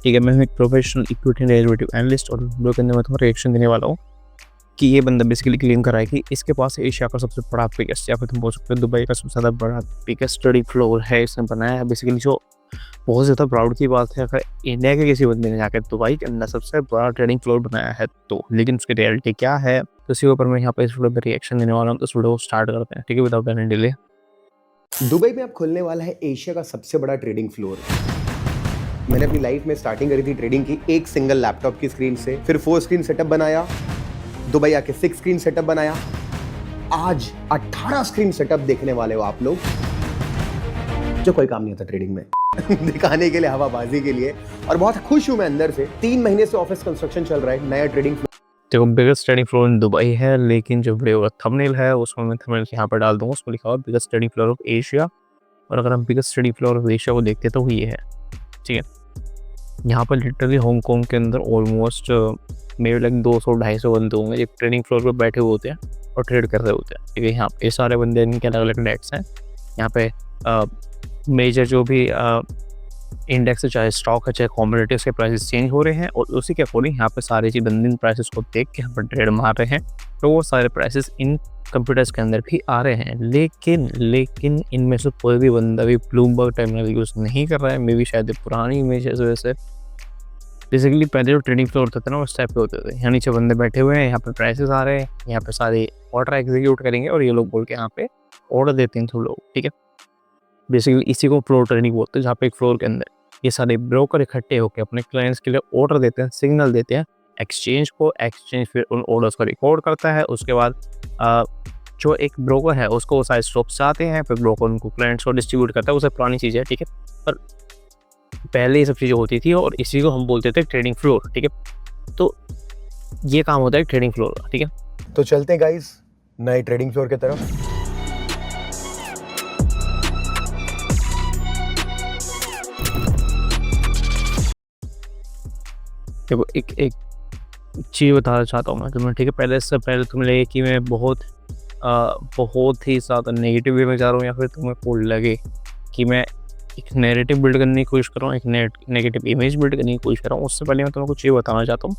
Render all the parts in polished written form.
ठीक है, मैं हूँ एक प्रोफेशनल इक्विटी डेरिवेटिव एनालिस्ट और वीडियो के अंदर मैं तुम्हें रिएक्शन देने वाला हूँ कि ये बंदा बेसिकली क्लेम कर रहा है कि इसके पास एशिया का सबसे बड़ा बिगेस्ट, या फिर तुम बोल सकते हो दुबई का सबसे ज़्यादा बड़ा बिगेस्ट ट्रेडिंग फ्लोर है इसने बनाया है। बेसिकली जो बहुत ज़्यादा प्राउड की बात है, अगर इंडिया के किसी बंदे ने जाकर दुबई के अंदर सबसे बड़ा ट्रेडिंग फ्लोर बनाया है तो, लेकिन उसकी रियलिटी क्या है तो इसी ऊपर मैं यहाँ पर इस वीडियो में रिएक्शन देने वाला हूँ। तो इस वीडियो को स्टार्ट करते हैं, ठीक है, विदाउट एनी डिले। दुबई में अब खुलने वाला है एशिया का सबसे बड़ा ट्रेडिंग फ्लोर। मैंने अपनी लाइफ में स्टार्टिंग करी थी ट्रेडिंग की एक सिंगल लैपटॉप की स्क्रीन से, फिर 4 स्क्रीन सेटअप बनाया, दुबई आके 6 स्क्रीन सेटअप बनाया, आज 18 स्क्रीन सेटअप देखने वाले हो आप लोग, जो कोई काम नहीं होता ट्रेडिंग में दिखाने के लिए, हवाबाजी के लिए। और बहुत खुश हूं मैं अंदर से। 3 महीने से ऑफिस कंस्ट्रक्शन चल रहा है, नया ट्रेडिंग देखो, biggest trading floor in Dubai है, लेकिन जो वीडियो का थंबनेल है उसमें मैं थंबनेल यहाँ पर डाल दूंगा, उसमें लिखा हुआ biggest trading floor of Asia. और अगर हम biggest trading floor of Asia को देखते तो ये है, ठीक है। यहाँ पर लिटरली हांगकांग के अंदर ऑलमोस्ट मेरे लाइक 200-250 बंदे होंगे, एक ट्रेडिंग फ्लोर पर बैठे हुए होते हैं और ट्रेड कर रहे होते हैं, ठीक है। यहाँ पे सारे बंदे इनके अलग अलग डेस्क हैं। यहाँ पे मेजर जो भी इंडेक्स है, चाहे स्टॉक है चाहे कॉमोडिटीज के प्राइसेस चेंज हो रहे हैं और उसी के अकॉर्डिंग यहाँ पे सारे चीज बंदे इन प्राइसेस को देख के यहाँ पर ट्रेड मार रहे हैं। तो वो सारे प्राइसेस इन कंप्यूटर्स के अंदर भी आ रहे हैं, लेकिन इनमें से कोई भी बंदा भी ब्लूमबर्ग टर्मिनल यूज़ नहीं कर रहा है। मे बी शायद पुरानी इमेज है, वजह से बेसिकली पहले जो ट्रेडिंग फ्लोर होते थे ना उस टाइप के होते थे। यहाँ नीचे बंदे बैठे हुए हैं, यहाँ पे प्राइसेस आ रहे हैं, यहाँ पे सारे ऑर्डर एग्जीक्यूट करेंगे और ये लोग बोल के यहाँ पे ऑर्डर देते हैं तो लोग, ठीक है। बेसिकली इसी को फ्लोर ट्रेडिंग बोलते हैं, जहाँ पे एक फ्लोर के अंदर ये सारे ब्रोकर इकट्ठे होकर अपने क्लाइंट्स के लिए ऑर्डर देते हैं, सिग्नल देते हैं एक्सचेंज को। एक्सचेंज फिर उन ऑर्डर्स को रिकॉर्ड करता है। उसके बाद जो एक ब्रोकर है उसको वो सारे स्टॉक्स आते हैं, फिर ब्रोकर उनको क्लाइंट्स को डिस्ट्रीब्यूट करता है। वो सब पुरानी चीज़ है, ठीक है, पर पहले ये सब चीज़ें होती थी और इसी को हम बोलते थे ट्रेडिंग फ्लोर, ठीक है। तो ये काम होता है ट्रेडिंग फ्लोर का, ठीक है। तो चलते हैं गाइस नए ट्रेडिंग फ्लोर की तरफ। देखो, एक चीज़ बताना चाहता हूँ मैं तुम्हें, ठीक है। पहले से पहले तुम्हें लगे कि मैं बहुत ही ज़्यादा नेगेटिव वे में जा रहा हूँ, या फिर तुम्हें फूल लगे कि मैं एक नैरेटिव बिल्ड करने की कोशिश कर रहा हूँ, एक नेगेटिव इमेज बिल्ड करने की कोशिश कर रहा हूँ। उससे पहले मैं तुम्हें कुछ ये बताना चाहता हूँ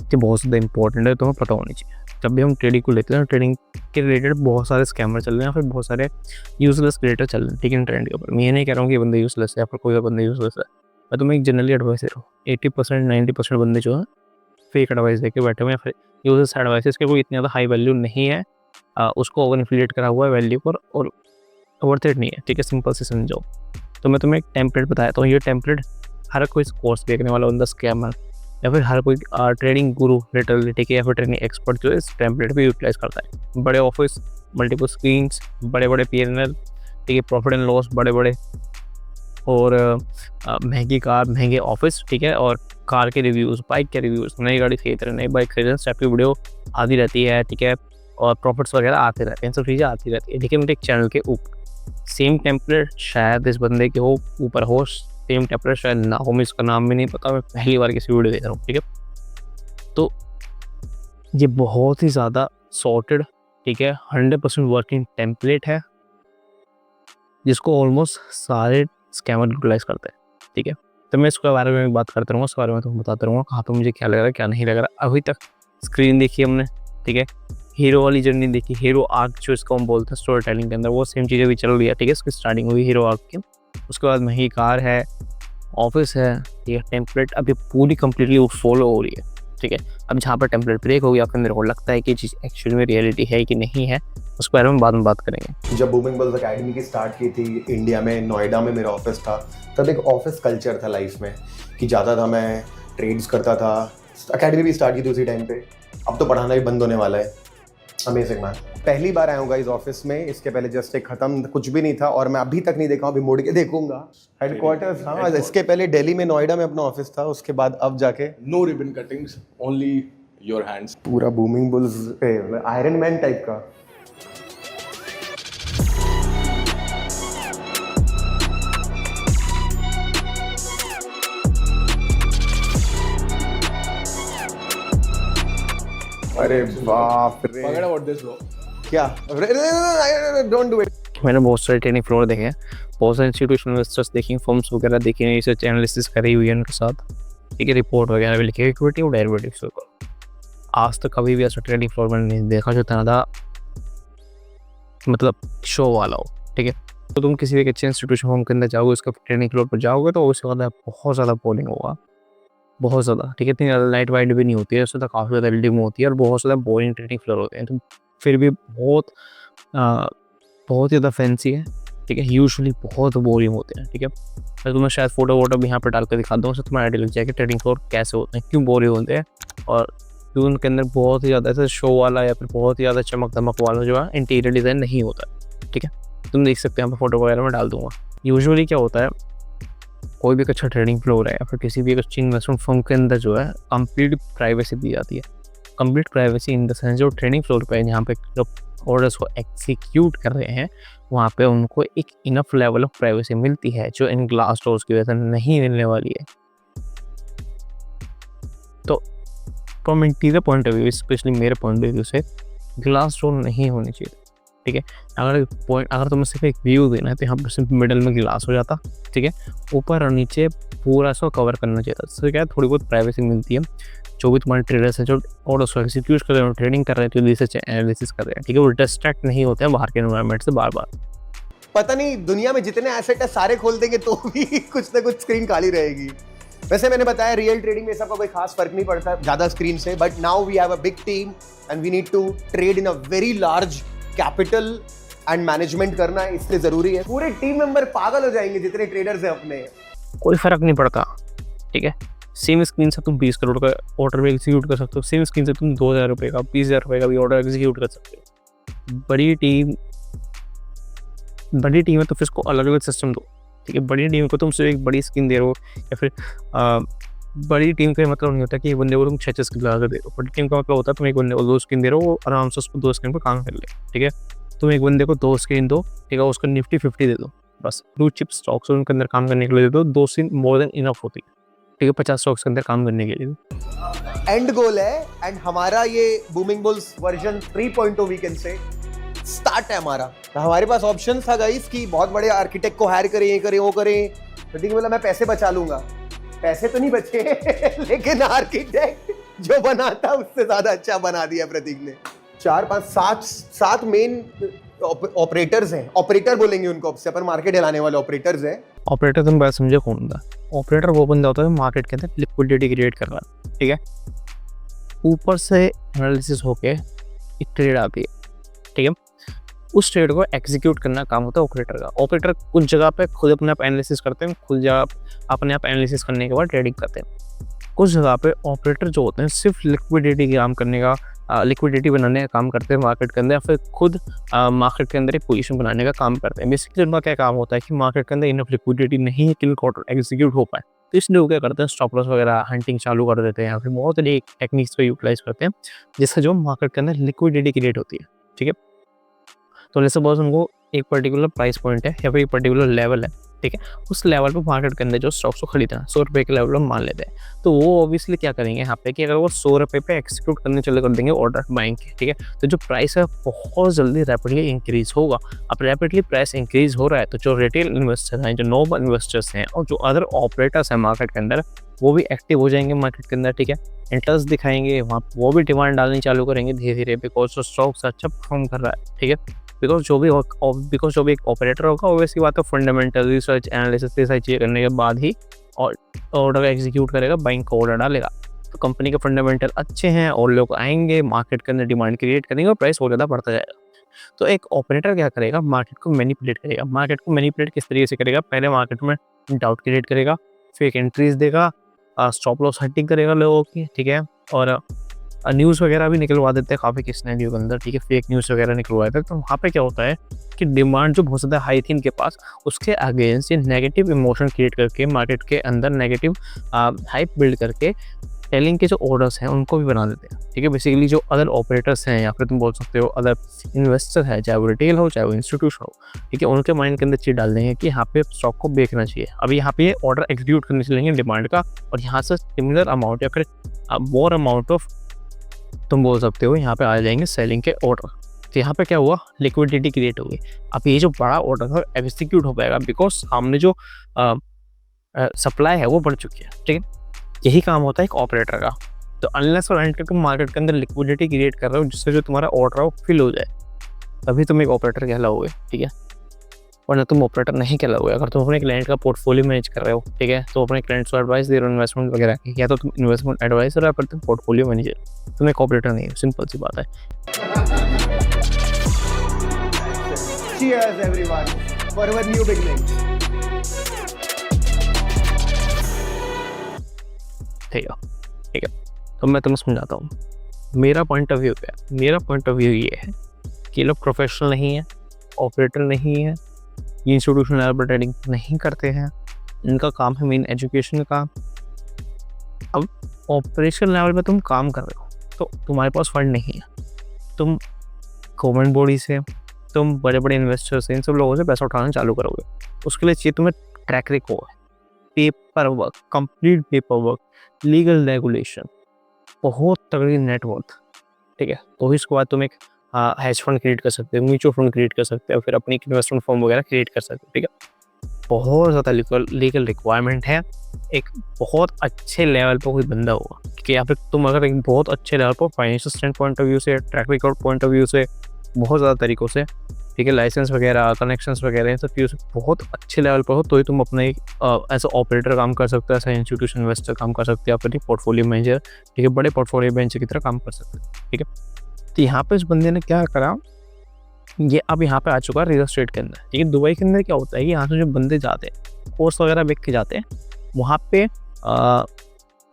कि बहुत ज़्यादा इंपॉर्टेंट है, तुम्हें पता होनी चाहिए। जब भी हम ट्रेडिंग को लेते हैं, ट्रेडिंग के रिलेटेड बहुत सारे स्कैमर चल रहे हैं, फिर बहुत सारे यूजलेस क्रिएटर चल रहे हैं, ठीक है, ट्रेंड के ऊपर। मैं ये नहीं कह रहा हूँ कि ये बंदे यूजलेस है या फिर कोई और बंदे यूजलेस है। मैं तुम्हें एक जनरली एडवाइस दे रहा हूँ। 80% 90% बंदे जो है फेक एडवाइस दे के बैठे हुए हैं, फिर यूजर्स एडवाइसेस के कोई इतनी ज़्यादा हाई वैल्यू नहीं है, उसको ओवर इन्फ्लेट करा हुआ है वैल्यू पर, और वर्थ इट नहीं है, ठीक है, सिंपल से समझो। तो मैं तुम्हें एक टेम्पलेट बताया, तो ये टेम्पलेट हर कोई कोर्स देखने वाला बंदा स्कैमर या फिर हर कोई ट्रेडिंग गुरु लिटरली, ठीक है, या फिर ट्रेडिंग एक्सपर्ट जो है इस टेम्पलेट पे यूटिलाइज करता है। बड़े ऑफिस, मल्टीपल स्क्रीन्स, बड़े बड़े PNL, ठीक है, प्रॉफिट एंड लॉस बड़े बड़े, और महंगी कार, महंगे ऑफिस, ठीक है, और कार के रिव्यूज़, बाइक के रिव्यूज़, नई गाड़ी खरीद रहे, नई बाइक खरीद रहे, स्टेप की वीडियो आती रहती है, ठीक है, और प्रॉफिट्स वगैरह आते रहते हैं, इन सब चीज़ें आती रहती है, ठीक है, मेरे एक चैनल के ऊपर। सेम टेम्पलेट शायद इस बंदे के हो ऊपर हो, सेम टेम्पलेट शायद ना हो, मैं इसका नाम भी नहीं पता, मैं पहली बार किसी वीडियो देख रहा हूँ, ठीक है। तो ये बहुत ही ज़्यादा सॉर्टेड, ठीक है, 100% वर्किंग टेम्पलेट है, जिसको ऑलमोस्ट सारे स्कैमर यूटिलाइज करते हैं, ठीक है। तो मैं इसके बारे में बात करते रहूँगा, उसके बारे में तो बताते रहूँगा कहाँ पे मुझे क्या लग रहा है क्या नहीं लग रहा है। अभी तक स्क्रीन देखी हमने, ठीक है, हीरो वाली जर्नी देखी, हीरो आर्क जो इसको हम बोलते हैं स्टोरी टेलिंग के अंदर, वो सेम चीज़ें भी चल रही है, ठीक है। इसकी स्टार्टिंग हुई हीरो आर्क की, उसके बाद महंगी कार है, ऑफिस है, ठीक है। टेम्पलेट अभी पूरी कम्प्लीटली वो फॉलो हो रही है, ठीक है। अब जहाँ पर टेम्पलेट ब्रेक हो गया, फिर मेरे को लगता है कि चीज़ एक्चुअली में रियलिटी है कि नहीं है, उसके बारे में बाद में बात करेंगे। जब बूमिंग बुल्स एकेडमी की स्टार्ट की थी इंडिया में, नोएडा में मेरा ऑफिस था, तब एक ऑफिस कल्चर था लाइफ में कि जाता था, मैं ट्रेड्स करता था, एकेडमी भी स्टार्ट की थी उसी टाइम पे। अब तो पढ़ाना भी बंद होने वाला है। Amazing man. पहली बार आया हूँ इस ऑफिस में, इसके पहले जस्ट एक खत्म, कुछ भी नहीं था और मैं अभी तक नहीं देखा हूँ, अभी मुड़ के देखूंगा। हेडक्वार्टर्स, हाँ, इसके पहले दिल्ली में नोएडा में अपना ऑफिस था, उसके बाद अब जाके No ribbon cuttings, only your hands. पूरा booming bulls iron man type का। अरे बाप रे, Forget about this, bro. क्या? Don't do it. मैंने बहुत सारे ट्रेडिंग फ्लोर देखे हैं, बहुत सारे इंस्टीट्यूशनल इन्वेस्टर्स देखेंगे, फर्म्स वगैरह देखेंगे, रिसर्च एनालिसिस करी हुई है उनके साथ, ठीक है, रिपोर्ट वगैरह भी लिखे इक्विटी और डेरिवेटिव्स के ऊपर। आज तक कभी भी ऐसा ट्रेडिंग फ्लोर मैंने नहीं देखा जो इतना ज़्यादा मतलब शो वाला हो, ठीक है। तो तुम किसी भी एक अच्छे इंस्टीट्यूशन फर्म के अंदर जाओगे, उसका ट्रेडिंग फ्लोर पर जाओगे तो उसके बाद बहुत ज़्यादा बोलिंग होगा, बहुत ज़्यादा, ठीक है। इतनी ज़्यादा लाइट वाइट भी नहीं होती है, उससे तो काफ़ी ज़्यादा बिल्डिंग होती है और बहुत ज़्यादा बोरिंग ट्रेडिंग फ्लोर होते हैं, तो फिर भी बहुत ज़्यादा फैंसी है, ठीक है। यूजुअली बहुत बोरिंग होते हैं, ठीक है। मैं तुम्हें शायद फोटो वोटो भी यहाँ पर डाल कर दिखा दूँ, उससे तुम्हें आइडिया लग जाएगा ट्रेडिंग फ्लोर कैसे होते हैं, क्यों बोरिंग होते हैं और क्यों उनके अंदर बहुत ही ज़्यादा ऐसा शो वाला या फिर बहुत ही ज़्यादा चमक धमक वाला जो है इंटीरियर डिज़ाइन नहीं होता, ठीक है। तुम देख सकते हैं, यहाँ पर फोटो वगैरह में डाल दूंगा। यूजुअली क्या होता है, कोई भी एक अच्छा ट्रेडिंग फ्लोर है या फिर किसी भी एक अच्छी इन्वेस्टमेंट फर्म के अंदर जो है कंप्लीट प्राइवेसी दी जाती है। Complete privacy in the sense जो ट्रेडिंग फ्लोर पे जहाँ पे जो ऑर्डर्स को एग्जीक्यूट कर रहे हैं वहाँ पे उनको एक इनफ लेवल ऑफ प्राइवेसी मिलती है जो इन ग्लास डोर्स की वजह से नहीं मिलने वाली है। तो from interior point of view, specially मेरे पॉइंट ऑफ व्यू से ग्लास डोर नहीं होनी चाहिए, ठीक है। अगर तुम्हें सिर्फ एक व्यू देना है तो यहाँ पर सिर्फ मिडल में ग्लास हो जाता, ठीक है। ऊपर और नीचे पूरा इसको कवर करना चाहिए था, इससे क्या है थोड़ी बहुत प्राइवेसी मिलती है। जो भी तुम्हारे ट्रेडर्स हैं जो और उसको एग्जीक्यूट कर रहे हैं, ट्रेडिंग कर रहे हैं, जो रिसर्च एनालिसिस कर रहे हैं, ठीक है, वो डिस्ट्रैक्ट नहीं होते हैं बाहर के एनवायरनमेंट से बार बार। पता नहीं दुनिया में जितने एसेट है सारे खोल देंगे तो भी कुछ ना कुछ स्क्रीन खाली रहेगी। वैसे मैंने बताया रियल ट्रेडिंग में सबका कोई खास फर्क नहीं पड़ता ज्यादा स्क्रीन से, but now we have a big team and we need to trade in a very large capital and management करना इसलिए जरूरी है। पूरे टीम मेंबर पागल हो जाएंगे जितने ट्रेडर्स हैं अपने। कोई फर्क नहीं पड़ता, ठीक है। सेम स्क्रीन से तुम 20 करोड़ का ऑर्डर भी एग्जीक्यूट कर सकते हो, सेम स्क्रीन से तुम 2000 रुपये का 20,000 रुपये का भी ऑर्डर एग्जीक्यूट कर सकते हो। बड़ी टीम है तो फिर उसको अलग अलग सिस्टम दो, ठीक है। बड़ी टीम को तुम सिर्फ एक बड़ी स्क्रीन दे रहे हो या फिर बड़ी टीम का मतलब नहीं होता कि एक बंदे को तुम 6 स्क्रीन लगा कर दे रहे हो। बड़ी टीम का मतलब होता है तुम एक बंदे को 2 स्क्रीन दे रहे हो, वो आराम से उसको 2 स्क्रीन पर काम कर ले, ठीक है। तुम एक बंदे को 2 स्क्रीन दो, ठीक है, उसको निफ्टी 50 दे दो, बस ब्लू चिप स्टॉक्स उनके अंदर काम करने के लिए दे दो, 2 स्क्रीन मोर देन इनफ होती है, ठीक है, 50 स्टॉक्स के अंदर काम करने के लिए। एंड गोल है एंड हमारा ये बूमिंग बुल्स वर्जन 3.0 वीकेंड से स्टार्ट है हमारा। तो हमारे पास ऑप्शन था गाइस कि बहुत बड़े आर्किटेक्ट को हायर करें, ये करें वो करें, तो ठीक है, बोला मैं पैसे बचा लूंगा। पैसे तो नहीं बचे लेकिन आर्किटेक्ट जो बनाता उससे ज्यादा अच्छा बना दिया प्रतीक ने। 4 5 7 मेन ऑपरेटर्स हैं, ऑपरेटर बोलेंगे उनको, से अपन मार्केट हिलाने वाले ऑपरेटर्स हैं। ऑपरेटर तुम बात समझे कौन था? ऑपरेटर वो बंदा होता है मार्केट के अंदर लिक्विडिटी क्रिएट कर रहा है, ठीक है। ऊपर से एनालिसिस होके एक ट्रेड आती है, ठीक है, उस ट्रेड को एग्जीक्यूट करना काम होता है ऑपरेटर का। ऑपरेटर कुछ जगह पे खुद अपने आप एनालिसिस करते हैं, खुद जगह अपने आप एनालिसिस करने के बाद ट्रेडिंग करते हैं। कुछ जगह पे ऑपरेटर जो होते हैं सिर्फ लिक्विडिटी का काम करने का, लिक्विडिटी बनाने का काम करते हैं मार्केट के अंदर, या फिर खुद मार्केट के अंदर एक पोजीशन बनाने का काम करते हैं। बेसिकली उनका क्या काम होता है कि मार्केट के अंदर इनफ लिक्विडिटी नहीं है कि ऑर्डर एग्जीक्यूट हो पाए, तो इसलिए वो क्या करते हैं स्टॉप लॉस वगैरह हंटिंग चालू कर देते हैं, या फिर बहुत सारी टेक्निक्स को यूटिलाइज करते हैं जिससे जो मार्केट के अंदर लिक्विडिटी क्रिएट होती है, ठीक है। तो जैसे बस उनको एक पर्टिकुलर प्राइस पॉइंट है या फिर एक पर्टिकुलर लेवल है, ठीक है, उस लेवल पे मार्केट के अंदर जो स्टॉक्स को खरीदना है 100 रुपये के लेवल में मान लेते हैं, तो वो ऑब्वियसली क्या करेंगे यहाँ पे कि अगर वो 100 रुपये पे एक्सिक्यूट करने चले कर देंगे ऑर्डर बाइंग के, ठीक है, तो जो प्राइस है बहुत जल्दी रैपिडली इंक्रीज होगा। अब रैपिडली प्राइस इंक्रीज हो रहा है तो जो रिटेल इन्वेस्टर हैं, जो नॉर्मल इन्वेस्टर्स हैं और जो अदर ऑपरेटर्स हैं मार्केट के अंदर, वो भी एक्टिव हो जाएंगे मार्केट के अंदर, ठीक है, इंटरेस्ट दिखाएंगे वहाँ, वो भी डिमांड डालनी चालू करेंगे धीरे धीरे, बिकॉज स्टॉक्स अच्छा परफॉर्म कर रहा है, ठीक है। बिकॉज जो भी एक ऑपरेटर होगा ऑब्वियसली बात है फंडामेंटल रिसर्च एनालिसिस सारी चीज़ें करने के बाद ही ऑर्डर एग्जीक्यूट करेगा, बैंक का ऑर्डर डालेगा। तो कंपनी के फंडामेंटल अच्छे हैं और लोग आएंगे मार्केट के अंदर डिमांड क्रिएट करेंगे और प्राइस और ज़्यादा बढ़ता जाएगा। तो एक ऑपरेटर क्या करेगा, मार्केट को मैनिपुलेट करेगा। मार्केट को मैनिपुलेट किस तरीके से करेगा, पहले मार्केट में डाउट क्रिएट करेगा, फेक एंट्रीज देगा, स्टॉप लॉस हंटिंग करेगा लोगों की, ठीक है, और न्यूज़ वगैरह भी निकलवा देते हैं काफ़ी किस सिनेरियो के अंदर, ठीक है, फेक न्यूज़ वगैरह निकलवा देते हैं। तो वहाँ पे क्या होता है कि डिमांड जो बहुत ज़्यादा हाई थी इनके पास, उसके अगेंस्ट ये नेगेटिव इमोशन क्रिएट करके मार्केट के अंदर नेगेटिव हाइप बिल्ड करके सेलिंग के जो ऑर्डर्स हैं उनको भी बना देते हैं, ठीक है। बेसिकली जो अदर ऑपरेटर्स हैं या फिर तुम बोल सकते हो अदर इन्वेस्टर है, चाहे वो रिटेल हो चाहे वो इंस्टीट्यूशन हो, ठीक है, उनके माइंड के अंदर चीज़ डाल देंगे कि यहाँ पे स्टॉक को बेचना चाहिए। अब यहाँ पे ऑर्डर एग्जीक्यूट करने चलेंगे डिमांड का, और यहाँ से सिमिलर अमाउंट या फिर मोर अमाउंट ऑफ तुम बोल सकते हो यहाँ पे आ जाएंगे सेलिंग के ऑर्डर, तो यहाँ पे क्या हुआ, लिक्विडिटी क्रिएट हो गई। अब ये जो बड़ा ऑर्डर था एग्जीक्यूट हो पाएगा बिकॉज सामने जो सप्लाई है वो बढ़ चुकी है, ठीक है। यही काम होता है एक ऑपरेटर का। तो अनलेस और अनटिल तुम मार्केट के अंदर लिक्विडिटी क्रिएट कर रहे हो जिससे जो तुम्हारा ऑर्डर है वो फिल हो जाए, तभी तुम एक ऑपरेटर कहलाओगे, ठीक है। वरना तुम ऑपरेटर नहीं कहलाओगे। अगर तुम अपने क्लाइंट का पोर्टफोलियो मैनेज कर रहे हो, ठीक है, तो अपने क्लाइंट्स को एडवाइस दे रहे हो इन्वेस्टमेंट वगैरह की, या तो तुम इन्वेस्टमेंट एडवाइजर या फिर तुम पोर्टफोलियो मैनेजर, तुम एक ऑपरेटर नहीं हो। सिंपल सी बात है। Cheers everyone for our new beginning. ठीक है। तो मैं तुम्हें समझाता हूँ मेरा पॉइंट ऑफ व्यू क्या है। मेरा पॉइंट ऑफ व्यू ये है कि ये लोग प्रोफेशनल नहीं है, ऑपरेटर नहीं है, ये इंस्टीट्यूशनल लेवल पर ट्रेडिंग नहीं करते हैं, इनका काम है मेन एजुकेशन का। अब ऑपरेशन लेवल पे तुम काम कर रहे हो तो तुम्हारे पास फंड नहीं है, तुम गवर्नमेंट बॉडी से, तुम बड़े बड़े इन्वेस्टर से, इन सब लोगों से पैसा उठाना चालू करोगे। उसके लिए चाहिए तुम्हें track record, paper work, complete paper work, legal regulation, बहुत तगड़ी नेटवर्क, ठीक है। तो इसके बाद तुम एक हेज फंड क्रिएट कर सकते हो, म्यूचुअल फंड क्रिएट कर सकते हो, फिर अपनी इन्वेस्टमेंट फर्म वगैरह क्रिएट कर सकते हो, ठीक है। बहुत ज़्यादा लीगल रिक्वायरमेंट है। एक बहुत अच्छे लेवल पर कोई बंदा होगा, ठीक है, या फिर तुम अगर एक बहुत अच्छे लेवल पर financial stand point of view से, track record point of view से, बहुत ज़्यादा तरीक़ों से, ठीक है, लाइसेंस वगैरह, कनेक्शंस वगैरह, इन सब चीज़ों से बहुत अच्छे लेवल पर हो तो ही तुम अपने एज ऑपरेटर काम कर सकते हो, ऐसा इंस्टीट्यूशन इन्वेस्टर काम कर सकते हो, या फिर पोर्टफोलियो मैनेजर, ठीक है, बड़े पोर्टफोलियो मैनेजर की तरह काम कर सकते हो, ठीक है। तो यहाँ पे इस बंदे ने क्या करा, ये अब यहाँ पे आ चुका है रियल एस्टेट के अंदर, ठीक है। दुबई के अंदर क्या होता है कि यहाँ से जो बंदे जाते हैं कोर्स वगैरह बेच के जाते हैं, वहाँ पे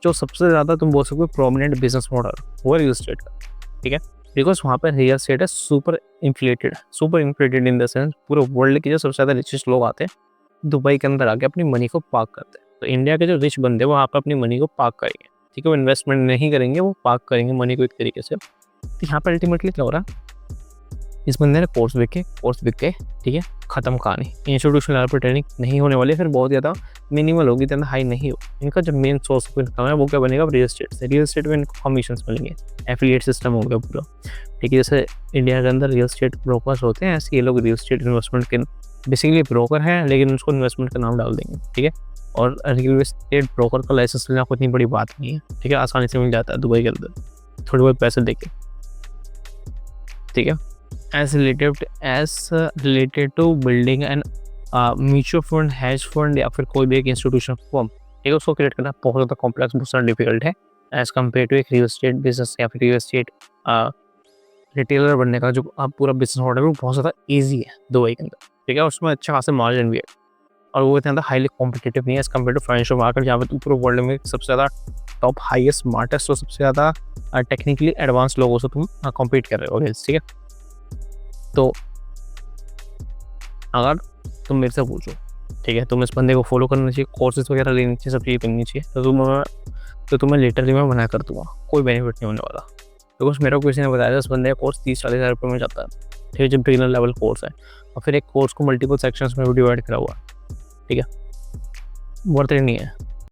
जो सबसे ज़्यादा तुम बोल सकते हो प्रोमिनेंट बिजनेस मॉडल वो रियल एस्टेट का, ठीक है। बिकॉज वहाँ पर रियल एस्टेट है super inflated in the sense पूरे वर्ल्ड के जो सबसे ज़्यादा रिचेस्ट लोग आते हैं दुबई के अंदर आके अपनी मनी को पार्क करते हैं। तो इंडिया के जो रिच बंदे वो वहाँ पर अपनी मनी को पार्क करेंगे, ठीक है, वो इन्वेस्टमेंट नहीं करेंगे, वो पार्क करेंगे मनी को एक तरीके से। तो यहाँ पर अल्टीमेटली क्या हो रहा है, इस बंदे ने कोर्स बिक के, ठीक है, ख़त्म कहानी। इंस्टीट्यूशनल लेवल पर ट्रेनिंग नहीं होने वाली, फिर बहुत ज़्यादा मिनिमल होगी, इतना हाई नहीं हो। इनका जो मेन सोर्स ऑफ इनकम है वो क्या बनेगा, रियल एस्टेट से। रियल एस्टेट में इनको कमीशन मिलेंगे, एफिलिएट सिस्टम हो गया पूरा, ठीक है। जैसे इंडिया के अंदर रियल एस्टेट ब्रोकर्स होते हैं, ऐसे ये लोग रियल एस्टेट इन्वेस्टमेंट के बेसिकली ब्रोकर हैं, लेकिन उसको इन्वेस्टमेंट का नाम डाल देंगे, ठीक है। और रियल एस्टेट ब्रोकर का लाइसेंस लेना कोई इतनी बड़ी बात नहीं है, ठीक है, आसानी से मिल जाता है दुबई के अंदर, थोड़े बहुत पैसे देके, ठीक है। As related to building and mutual fund, hedge fund या फिर कोई भी एक इंस्टीट्यूशन फॉर्म, ठीक है, उसको क्रिएट करना बहुत ज़्यादा कॉम्प्लेक्स, बहुत ज़्यादा डिफिकल्ट है एज कम्पेयर टू एक रियल एस्टेट बिजनेस या फिर रियल एस्टेट रिटेलर बनने का जो पूरा बिजनेस मॉडल है वो बहुत ज़्यादा ईजी है दुबई के अंदर, ठीक है। उसमें अच्छा खासा मार्जिन भी है और वो इतना हाईली कॉम्पिटिटिव नहीं है as compare to financial market, जहाँ पर पूरे वर्ल्ड में सबसे ज़्यादा टॉप हाईएस्ट स्मार्टेस्ट और सबसे ज़्यादा टेक्निकली एडवांस लोगों से तुम कॉम्पीट कर रहे हो, ठीक है। तो अगर तुम मेरे से पूछो, ठीक है, तुम इस बंदे को फॉलो करना चाहिए, कोर्सेज वगैरह लेनी चाहिए, सब चीज़ें करनी चाहिए, तो तुम्हें लिटरली मैं मना कर दूँगा, कोई बेनिफिट नहीं होने वाला। बिकॉज मेरे को किसी ने बताया था इस बंदे का कोर्स 30-40 हज़ार रुपये में जाता है, ठीक है, जब बिगिनर लेवल कोर्स है, और फिर एक कोर्स को मल्टीपल सेक्शंस में भी डिवाइड करा हुआ, ठीक है, वर्थ इट नहीं है।